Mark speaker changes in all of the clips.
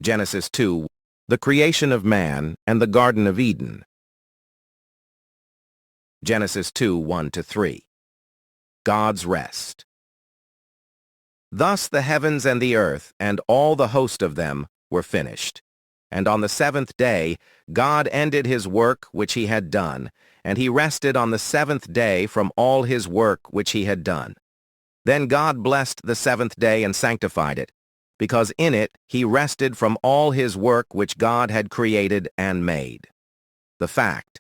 Speaker 1: Genesis 2, the creation of man and the Garden of Eden. Genesis 2, 1-3. God's rest. Thus the heavens and the earth and all the host of them were finished. And on the seventh day God ended his work which he had done, and he rested on the seventh day from all his work which he had done. Then God blessed the seventh day and sanctified it, because in it he rested from all his work which God had created and made. The fact: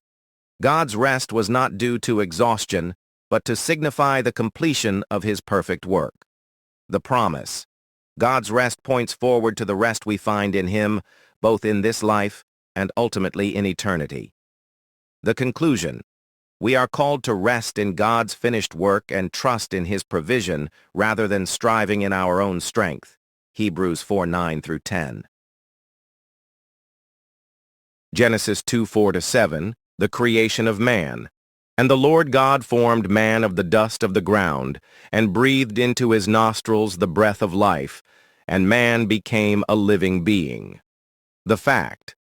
Speaker 1: God's rest was not due to exhaustion, but to signify the completion of his perfect work. The promise: God's rest points forward to the rest we find in him, both in this life and ultimately in eternity. The conclusion: we are called to rest in God's finished work and trust in his provision rather than striving in our own strength. Hebrews 4:9-10. Genesis 2:4-7, the creation of man. And the Lord God formed man of the dust of the ground, and breathed into his nostrils the breath of life, and man became a living being. The fact: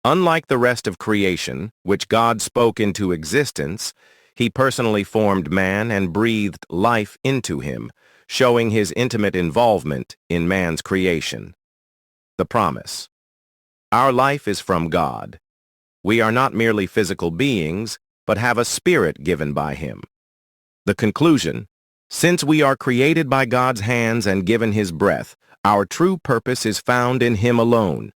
Speaker 1: unlike the rest of creation, which God spoke into existence, he personally formed man and breathed life into him, showing his intimate involvement in man's creation. The promise: our life is from God. We are not merely physical beings, but have a spirit given by him. The conclusion: since we are created by God's hands and given his breath, our true purpose is found in him alone.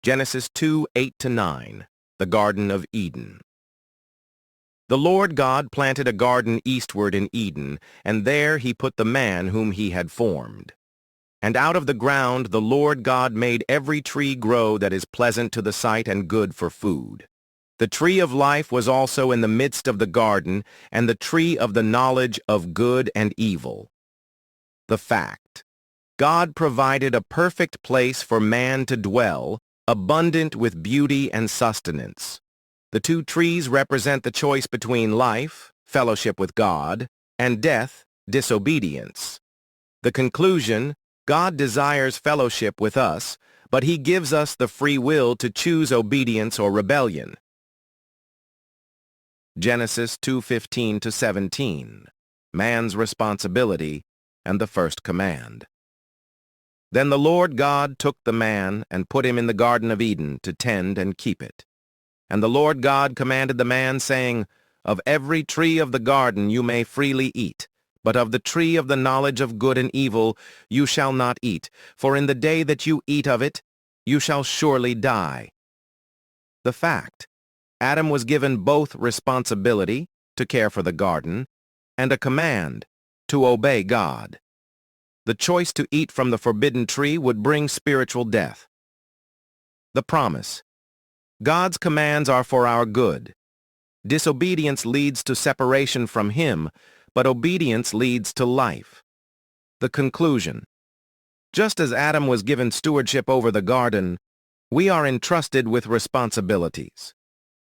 Speaker 1: Genesis 2:8-9, the Garden of Eden. The Lord God planted a garden eastward in Eden, and there he put the man whom he had formed. And out of the ground the Lord God made every tree grow that is pleasant to the sight and good for food. The tree of life was also in the midst of the garden, and the tree of the knowledge of good and evil. The fact: God provided a perfect place for man to dwell, abundant with beauty and sustenance. The two trees represent the choice between life, fellowship with God, and death, disobedience. The conclusion: God desires fellowship with us, but he gives us the free will to choose obedience or rebellion. Genesis 2:15-17, man's responsibility and the first command. Then the Lord God took the man and put him in the Garden of Eden to tend and keep it. And the Lord God commanded the man, saying, of every tree of the garden you may freely eat, but of the tree of the knowledge of good and evil you shall not eat, for in the day that you eat of it, you shall surely die. The fact: Adam was given both responsibility, to care for the garden, and a command, to obey God. The choice to eat from the forbidden tree would bring spiritual death. The promise: God's commands are for our good. Disobedience leads to separation from him, but obedience leads to life. The conclusion: just as Adam was given stewardship over the garden, we are entrusted with responsibilities.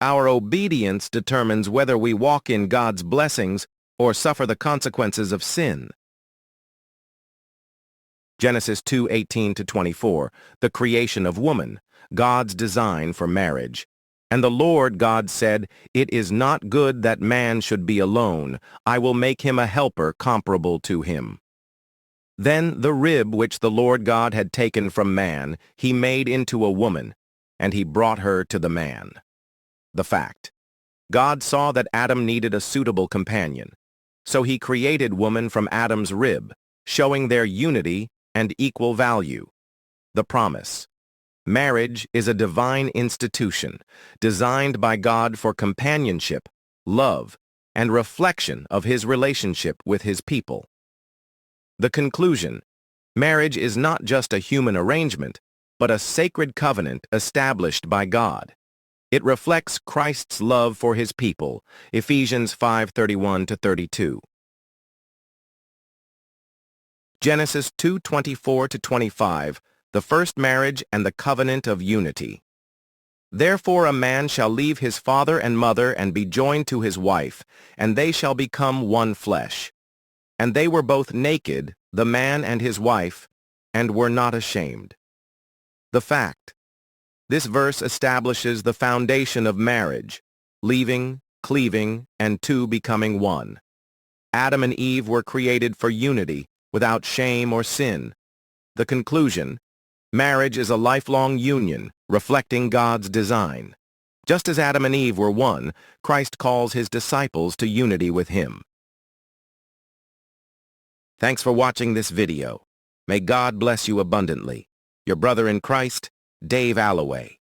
Speaker 1: Our obedience determines whether we walk in God's blessings or suffer the consequences of sin. Genesis 2:18-24, the creation of woman, God's design for marriage. And the Lord God said, it is not good that man should be alone. I will make him a helper comparable to him. Then the rib which the Lord God had taken from man, he made into a woman, and he brought her to the man. The fact: God saw that Adam needed a suitable companion. So he created woman from Adam's rib, showing their unity and equal value. The promise: marriage is a divine institution, designed by God for companionship, love, and reflection of his relationship with his people. The conclusion: marriage is not just a human arrangement, but a sacred covenant established by God. It reflects Christ's love for his people, Ephesians 5:31-32. Genesis 2:24-25, the first marriage and the covenant of unity. Therefore a man shall leave his father and mother and be joined to his wife, and they shall become one flesh. And they were both naked, the man and his wife, and were not ashamed. The fact. This verse establishes the foundation of marriage, leaving, cleaving, and two becoming one. Adam and Eve were created for unity, without shame or sin. The conclusion. Marriage is a lifelong union, reflecting God's design. Just as Adam and Eve were one, Christ calls his disciples to unity with him. Thanks for watching this video. May God bless you abundantly. Your brother in Christ, Dave Alloway.